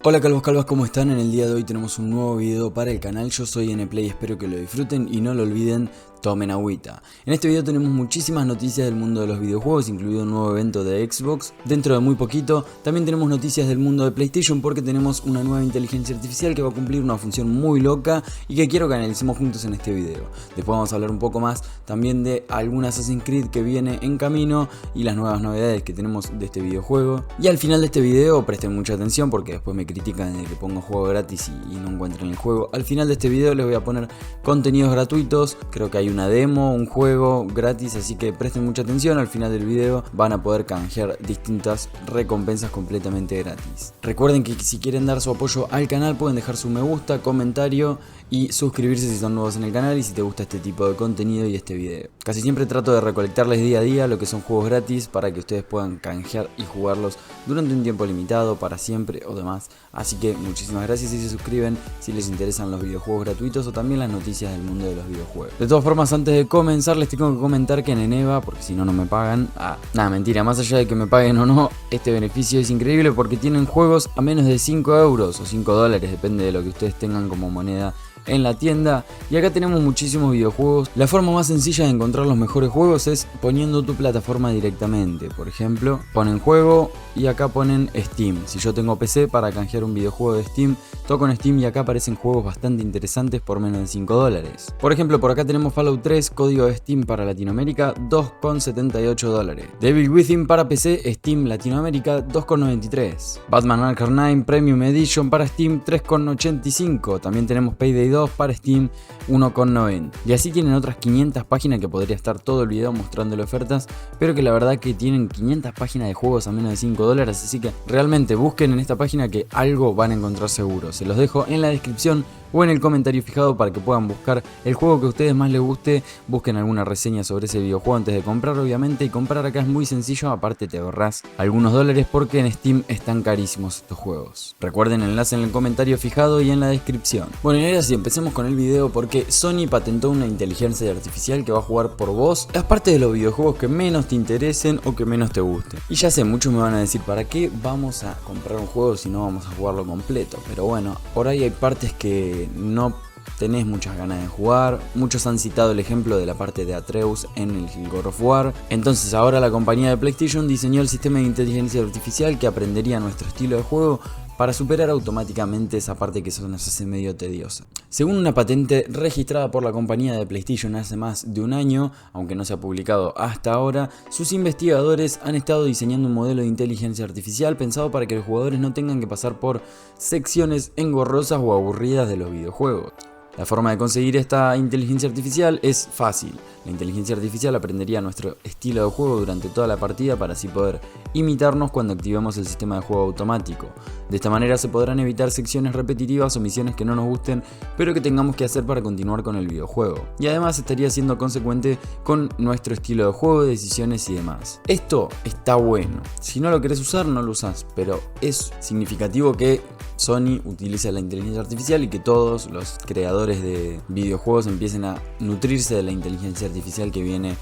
Hola calvos, ¿cómo están? En el día de hoy tenemos un nuevo video para el canal. Yo soy NPlay, espero que lo disfruten y no lo olviden, tomen agüita. En este video tenemos muchísimas noticias del mundo de los videojuegos, incluido un nuevo evento de Xbox dentro de muy poquito. También tenemos noticias del mundo de PlayStation porque tenemos una nueva inteligencia artificial que va a cumplir una función muy loca y que quiero que analicemos juntos en este video. Después vamos a hablar un poco más también de algún Assassin's Creed que viene en camino y las nuevas novedades que tenemos de este videojuego. Y al final de este video presten mucha atención porque después me critican de que pongo juego gratis y no encuentran el juego. Al final de este video les voy a poner contenidos gratuitos, creo que hay una demo, un juego gratis, así que presten mucha atención. Al final del video van a poder canjear distintas recompensas completamente gratis. Recuerden que si quieren dar su apoyo al canal pueden dejar su me gusta, comentario y suscribirse si son nuevos en el canal y si te gusta este tipo de contenido y este video. Casi siempre trato de recolectarles día a día lo que son juegos gratis para que ustedes puedan canjear y jugarlos durante un tiempo limitado, para siempre o demás. Así que muchísimas gracias si se suscriben, si les interesan los videojuegos gratuitos o también las noticias del mundo de los videojuegos. De todas formas, antes de comenzar les tengo que comentar que en Eneva, porque si no, no me pagan. Nada, mentira, más allá de que me paguen o no, este beneficio es increíble porque tienen juegos a menos de 5 euros o 5 dólares, depende de lo que ustedes tengan como moneda en la tienda. Y acá tenemos muchísimos videojuegos. La forma más sencilla de encontrar los mejores juegos es poniendo tu plataforma directamente. Por ejemplo, ponen juego y acá ponen Steam. Si yo tengo PC, para canjear un videojuego de Steam, toco en Steam y acá aparecen juegos bastante interesantes por menos de 5 dólares. Por ejemplo, por acá tenemos Fallout 3, código de Steam para Latinoamérica, 2,78 dólares. Devil Within para PC, Steam Latinoamérica, 2,93. Batman Arkham Knight Premium Edition para Steam, 3,85. También tenemos Payday 2 para Steam, 1,90. Y así tienen otras 500 páginas que podría estar todo el video mostrándole ofertas, pero que la verdad que tienen 500 páginas de juegos a menos de 5 dólares, así que realmente busquen en esta página que algo van a encontrar seguro. Se los dejo en la descripción o en el comentario fijado para que puedan buscar el juego que a ustedes más les guste. Busquen alguna reseña sobre ese videojuego antes de comprar, obviamente, y comprar acá es muy sencillo, aparte te ahorras algunos dólares porque en Steam están carísimos estos juegos. Recuerden el enlace en el comentario fijado y en la descripción. Bueno, y ahora sí, empecemos con el video porque Sony patentó una inteligencia artificial que va a jugar por vos las partes de los videojuegos que menos te interesen o que menos te gusten. Y ya sé, muchos me van a decir, ¿para qué vamos a comprar un juego si no vamos a jugarlo completo? Pero bueno, por ahí hay partes que no tenés muchas ganas de jugar. Muchos han citado el ejemplo de la parte de Atreus en el God of War. Entonces ahora la compañía de PlayStation diseñó el sistema de inteligencia artificial que aprendería nuestro estilo de juego para superar automáticamente esa parte que se nos hace medio tediosa. Según una patente registrada por la compañía de PlayStation hace más de un año, aunque no se ha publicado hasta ahora, sus investigadores han estado diseñando un modelo de inteligencia artificial pensado para que los jugadores no tengan que pasar por secciones engorrosas o aburridas de los videojuegos. La forma de conseguir esta inteligencia artificial es fácil. La inteligencia artificial aprendería nuestro estilo de juego durante toda la partida para así poder imitarnos cuando activemos el sistema de juego automático. De esta manera se podrán evitar secciones repetitivas o misiones que no nos gusten, pero que tengamos que hacer para continuar con el videojuego. Y además estaría siendo consecuente con nuestro estilo de juego, decisiones y demás. Esto está bueno. Si no lo querés usar, no lo usás, pero es significativo que Sony utiliza la inteligencia artificial y que todos los creadores de videojuegos empiecen a nutrirse de la inteligencia artificial que viene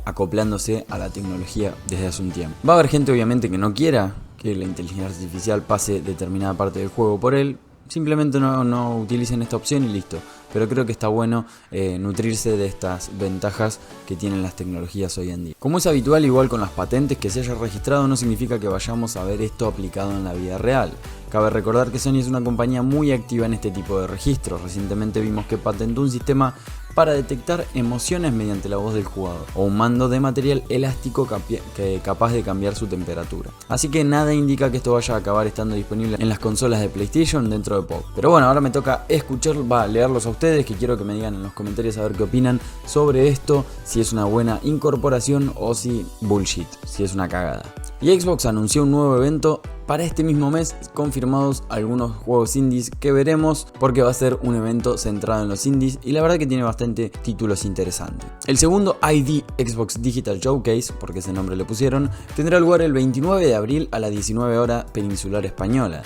acoplándose a la tecnología desde hace un tiempo. Va a haber gente obviamente que no quiera que la inteligencia artificial pase determinada parte del juego por él. Simplemente no utilicen esta opción y listo. Pero creo que está bueno nutrirse de estas ventajas que tienen las tecnologías hoy en día. Como es habitual, igual con las patentes, que se haya registrado no significa que vayamos a ver esto aplicado en la vida real. Cabe recordar que Sony es una compañía muy activa en este tipo de registros. Recientemente vimos que patentó un sistema para detectar emociones mediante la voz del jugador, o un mando de material elástico capaz de cambiar su temperatura. Así que nada indica que esto vaya a acabar estando disponible en las consolas de PlayStation dentro de poco. Pero bueno, ahora me toca leerlos a ustedes, que quiero que me digan en los comentarios a ver qué opinan sobre esto, si es una buena incorporación o si bullshit, si es una cagada. Y Xbox anunció un nuevo evento para este mismo mes, confirmados algunos juegos indies que veremos, porque va a ser un evento centrado en los indies y la verdad que tiene bastante títulos interesantes. El segundo ID Xbox Digital Showcase, porque ese nombre le pusieron, tendrá lugar el 29 de abril a las 19 horas peninsular española.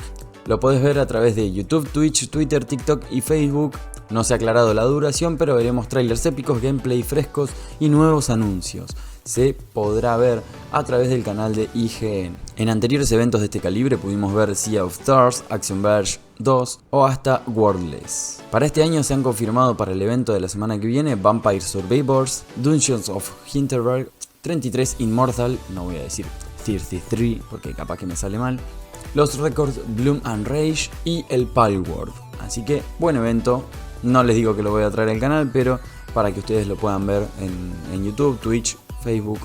Lo podés ver a través de YouTube, Twitch, Twitter, TikTok y Facebook. No se ha aclarado la duración, pero veremos trailers épicos, gameplay frescos y nuevos anuncios. se podrá ver a través del canal de IGN. En anteriores eventos de este calibre pudimos ver Sea of Stars, Action Verge 2 o hasta Worldless. Para este año se han confirmado para el evento de la semana que viene Vampire Survivors, Dungeons of Hinterberg, 33 Immortal, no voy a decir 33 porque capaz que me sale mal, Los Records Bloom and Rage y el Palworld. Así que buen evento, no les digo que lo voy a traer al canal, pero para que ustedes lo puedan ver en YouTube, Twitch, Facebook,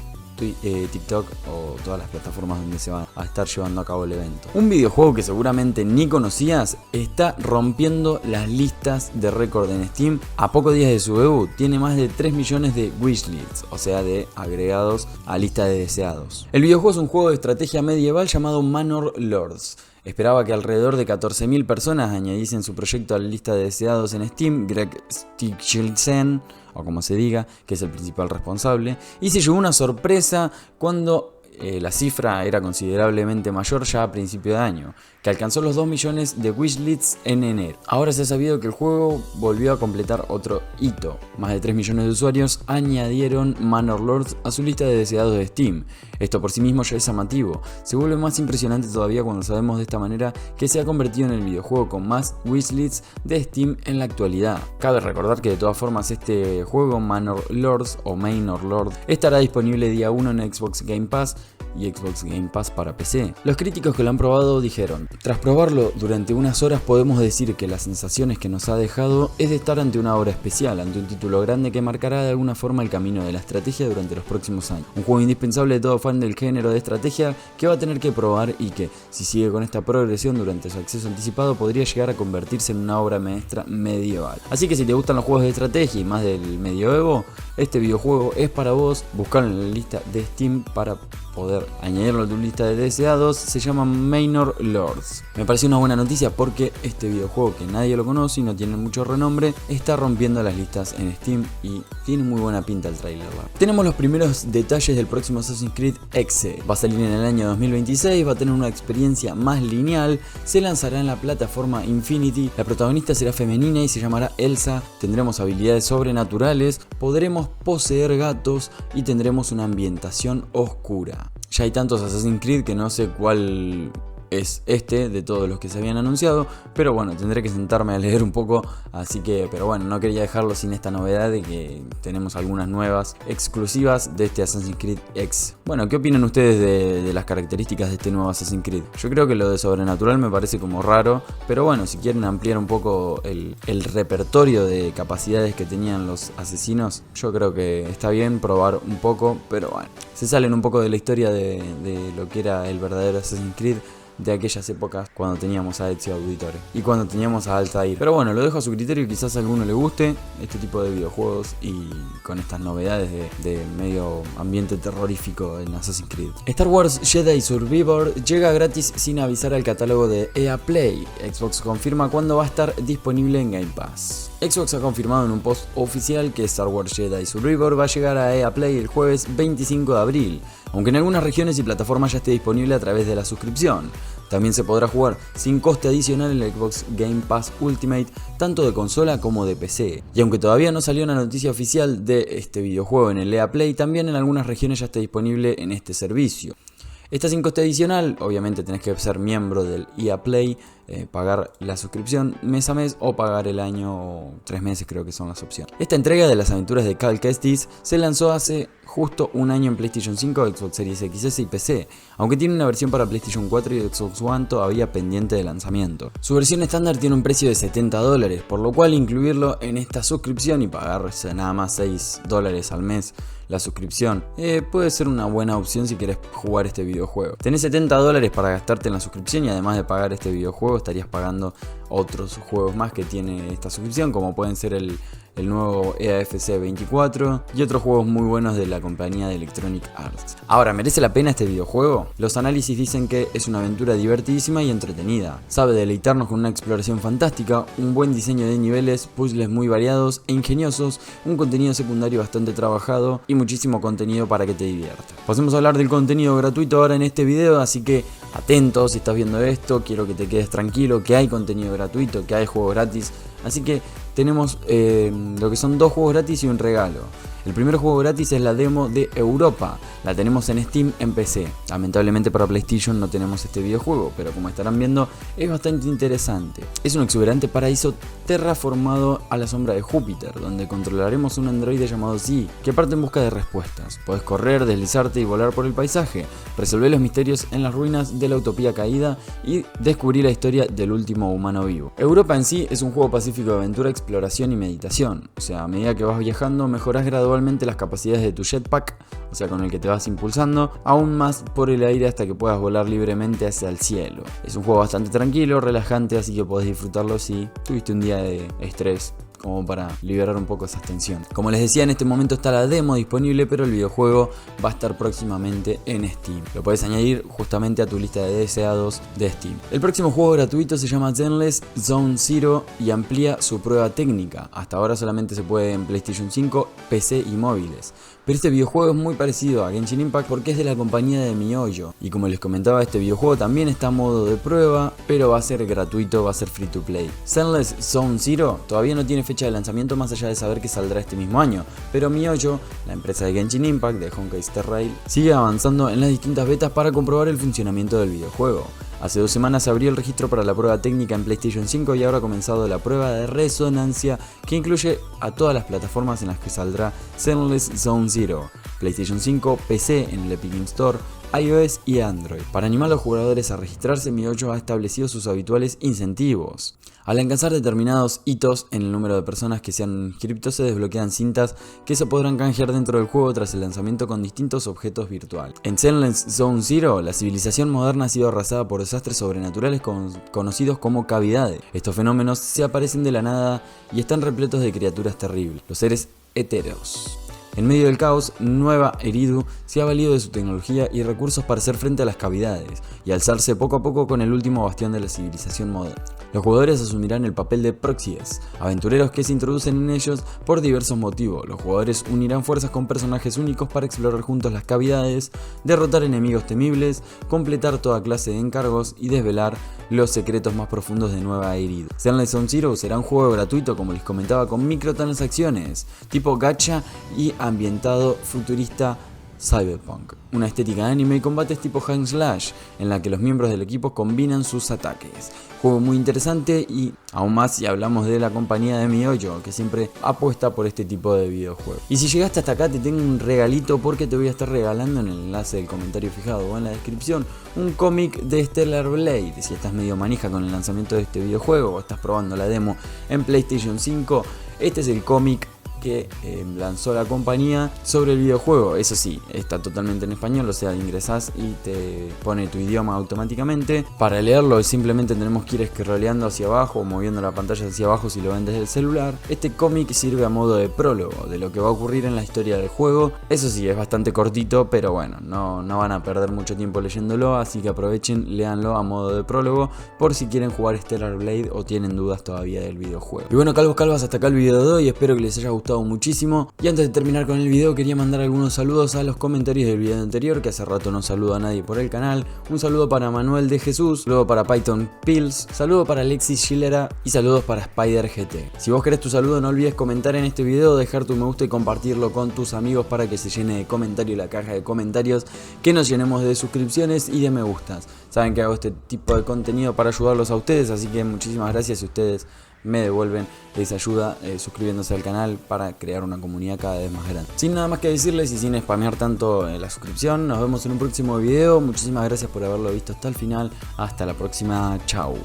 TikTok o todas las plataformas donde se va a estar llevando a cabo el evento. Un videojuego que seguramente ni conocías está rompiendo las listas de récord en Steam. A pocos días de su debut tiene más de 3 millones de wishlists, o sea de agregados a lista de deseados. El videojuego es un juego de estrategia medieval llamado Manor Lords. Esperaba que alrededor de 14.000 personas añadiesen su proyecto a la lista de deseados en Steam. Greg Stichelsen, o como se diga, que es el principal responsable, y se llevó una sorpresa cuando la cifra era considerablemente mayor ya a principio de año, que alcanzó los 2 millones de wishlists en enero. Ahora se ha sabido que el juego volvió a completar otro hito. Más de 3 millones de usuarios añadieron Manor Lords a su lista de deseados de Steam. Esto por sí mismo ya es llamativo. Se vuelve más impresionante todavía cuando sabemos de esta manera que se ha convertido en el videojuego con más wishlists de Steam en la actualidad. Cabe recordar que de todas formas este juego, Manor Lords o Manor Lords, estará disponible día 1 en Xbox Game Pass y Xbox Game Pass para PC. Los críticos que lo han probado dijeron: tras probarlo durante unas horas podemos decir que las sensaciones que nos ha dejado es de estar ante una obra especial, ante un título grande que marcará de alguna forma el camino de la estrategia durante los próximos años. Un juego indispensable de todo fan del género de estrategia que va a tener que probar y que, si sigue con esta progresión durante su acceso anticipado, podría llegar a convertirse en una obra maestra medieval. Así que si te gustan los juegos de estrategia y más del medioevo, este videojuego es para vos. Buscalo en la lista de Steam para poder añadirlo a tu lista de deseados. Se llama Manor Lords. Me pareció una buena noticia porque este videojuego, que nadie lo conoce y no tiene mucho renombre, está rompiendo las listas en Steam y tiene muy buena pinta el trailer. Tenemos los primeros detalles del próximo Assassin's Creed Exe. Va a salir en el año 2026, va a tener una experiencia más lineal, se lanzará en la plataforma Infinity, la protagonista será femenina y se llamará Elsa, tendremos habilidades sobrenaturales, podremos poseer gatos y tendremos una ambientación oscura. Ya hay tantos Assassin's Creed que no sé cuál es este de todos los que se habían anunciado, pero bueno, tendré que sentarme a leer un poco, así que, pero bueno, no quería dejarlo sin esta novedad de que tenemos algunas nuevas exclusivas de este Assassin's Creed X. Bueno, ¿qué opinan ustedes de las características de este nuevo Assassin's Creed? Yo creo que lo de sobrenatural me parece como raro, pero bueno, si quieren ampliar un poco el repertorio de capacidades que tenían los asesinos, yo creo que está bien probar un poco, pero bueno, se salen un poco de la historia de lo que era el verdadero Assassin's Creed de aquellas épocas cuando teníamos a Ezio Auditore y cuando teníamos a Altair. Pero bueno, lo dejo a su criterio, quizás a alguno le guste este tipo de videojuegos y con estas novedades de medio ambiente terrorífico en Assassin's Creed. Star Wars Jedi Survivor llega gratis sin avisar al catálogo de EA Play. Xbox confirma cuándo va a estar disponible en Game Pass. Xbox ha confirmado en un post oficial que Star Wars Jedi Survivor va a llegar a EA Play el jueves 25 de abril, aunque en algunas regiones y plataformas ya esté disponible a través de la suscripción. También se podrá jugar sin coste adicional en el Xbox Game Pass Ultimate, tanto de consola como de PC. Y aunque todavía no salió una noticia oficial de este videojuego en el EA Play, también en algunas regiones ya está disponible en este servicio. Está sin coste adicional, obviamente tenés que ser miembro del EA Play, pagar la suscripción mes a mes o pagar el año o 3 meses, creo que son las opciones. Esta entrega de las aventuras de Cal Kestis se lanzó hace justo un año en PlayStation 5, Xbox Series XS y PC, aunque tiene una versión para PlayStation 4 y Xbox One todavía pendiente de lanzamiento. Su versión estándar tiene un precio de $70, por lo cual incluirlo en esta suscripción y pagarse nada más $6 al mes la suscripción puede ser una buena opción si querés jugar este videojuego. Tenés $70 para gastarte en la suscripción y además de pagar este videojuego estarías pagando otros juegos más que tiene esta suscripción, como pueden ser el nuevo EAFC 24 y otros juegos muy buenos de la compañía de Electronic Arts. Ahora, ¿merece la pena este videojuego? Los análisis dicen que es una aventura divertidísima y entretenida. Sabe deleitarnos con una exploración fantástica, un buen diseño de niveles, puzzles muy variados e ingeniosos, un contenido secundario bastante trabajado y muchísimo contenido para que te diviertas. Pasemos a hablar del contenido gratuito ahora en este video, así que atentos si estás viendo esto, quiero que te quedes tranquilo, que hay contenido gratuito, que hay juegos gratis, así que tenemos lo que son 2 juegos gratis y un regalo. El primer juego gratis es la demo de Europa, la tenemos en Steam en PC. Lamentablemente para PlayStation no tenemos este videojuego, pero como estarán viendo es bastante interesante. Es un exuberante paraíso terraformado a la sombra de Júpiter, donde controlaremos un androide llamado Z, que parte en busca de respuestas. Podés correr, deslizarte y volar por el paisaje, resolver los misterios en las ruinas de la utopía caída y descubrir la historia del último humano vivo. Europa en sí es un juego pacífico de aventura, exploración y meditación. O sea, a medida que vas viajando mejorás gradualmente las capacidades de tu jetpack, o sea, con el que te vas impulsando aún más por el aire hasta que puedas volar libremente hacia el cielo. Es un juego bastante tranquilo, relajante, así que podés disfrutarlo si tuviste un día de estrés, como para liberar un poco esas tensiones. Como les decía, en este momento está la demo disponible, pero el videojuego va a estar próximamente en Steam. Lo puedes añadir justamente a tu lista de deseados de Steam. El próximo juego gratuito se llama Zenless Zone Zero y amplía su prueba técnica. Hasta ahora solamente se puede en PlayStation 5, PC y móviles. Pero este videojuego es muy parecido a Genshin Impact porque es de la compañía de MiHoYo. Y como les comentaba, este videojuego también está a modo de prueba, pero va a ser gratuito, va a ser free to play. Zenless Zone Zero todavía no tiene fecha de lanzamiento más allá de saber que saldrá este mismo año, pero MiHoYo, la empresa de Genshin Impact, de Honkai Star Rail, sigue avanzando en las distintas betas para comprobar el funcionamiento del videojuego. Hace 2 semanas se abrió el registro para la prueba técnica en PlayStation 5 y ahora ha comenzado la prueba de resonancia que incluye a todas las plataformas en las que saldrá Zenless Zone Zero: PlayStation 5, PC en el Epic Games Store, iOS y Android. Para animar a los jugadores a registrarse, MiHoYo ha establecido sus habituales incentivos. Al alcanzar determinados hitos en el número de personas que se han inscrito, se desbloquean cintas que se podrán canjear dentro del juego tras el lanzamiento con distintos objetos virtuales. En Zenless Zone Zero, la civilización moderna ha sido arrasada por desastres sobrenaturales conocidos como cavidades. Estos fenómenos se aparecen de la nada y están repletos de criaturas terribles, los seres etéreos. En medio del caos, Nueva Eridu se ha valido de su tecnología y recursos para hacer frente a las cavidades y alzarse poco a poco con el último bastión de la civilización moderna. Los jugadores asumirán el papel de proxies, aventureros que se introducen en ellos por diversos motivos. Los jugadores unirán fuerzas con personajes únicos para explorar juntos las cavidades, derrotar enemigos temibles, completar toda clase de encargos y desvelar los secretos más profundos de Nueva Eridu. Zenless Zone Zero será un juego gratuito, como les comentaba, con microtransacciones, tipo gacha y ambientado futurista cyberpunk. Una estética de anime y combates tipo hack slash, en la que los miembros del equipo combinan sus ataques. Juego muy interesante y aún más si hablamos de la compañía de MiHoYo, que siempre apuesta por este tipo de videojuegos. Y si llegaste hasta acá, te tengo un regalito porque te voy a estar regalando en el enlace del comentario fijado o en la descripción un cómic de Stellar Blade. Si estás medio manija con el lanzamiento de este videojuego o estás probando la demo en PlayStation 5, este es el cómic que lanzó la compañía sobre el videojuego. Eso sí, está totalmente en español, o sea, ingresás y te pone tu idioma automáticamente. Para leerlo simplemente tenemos que ir scrolleando hacia abajo o moviendo la pantalla hacia abajo si lo ven desde el celular. Este cómic sirve a modo de prólogo de lo que va a ocurrir en la historia del juego. Eso sí, es bastante cortito, pero bueno, no van a perder mucho tiempo leyéndolo, así que aprovechen, léanlo a modo de prólogo por si quieren jugar Stellar Blade o tienen dudas todavía del videojuego. Y bueno, calvos, hasta acá el video de hoy, espero que les haya gustado muchísimo. Y antes de terminar con el video, quería mandar algunos saludos a los comentarios del video anterior, que hace rato no saludo a nadie por el canal. Un saludo para Manuel de Jesús, saludo para Python Pills, saludo para Alexis Schillera y saludos para Spider GT. Si vos querés tu saludo, no olvides comentar en este video, dejar tu me gusta y compartirlo con tus amigos para que se llene de comentarios la caja de comentarios, que nos llenemos de suscripciones y de me gustas. Saben que hago este tipo de contenido para ayudarlos a ustedes, así que muchísimas gracias si ustedes me devuelven esa ayuda suscribiéndose al canal para crear una comunidad cada vez más grande. Sin nada más que decirles y sin spamear tanto la suscripción, nos vemos en un próximo video. Muchísimas gracias por haberlo visto hasta el final. Hasta la próxima, chao.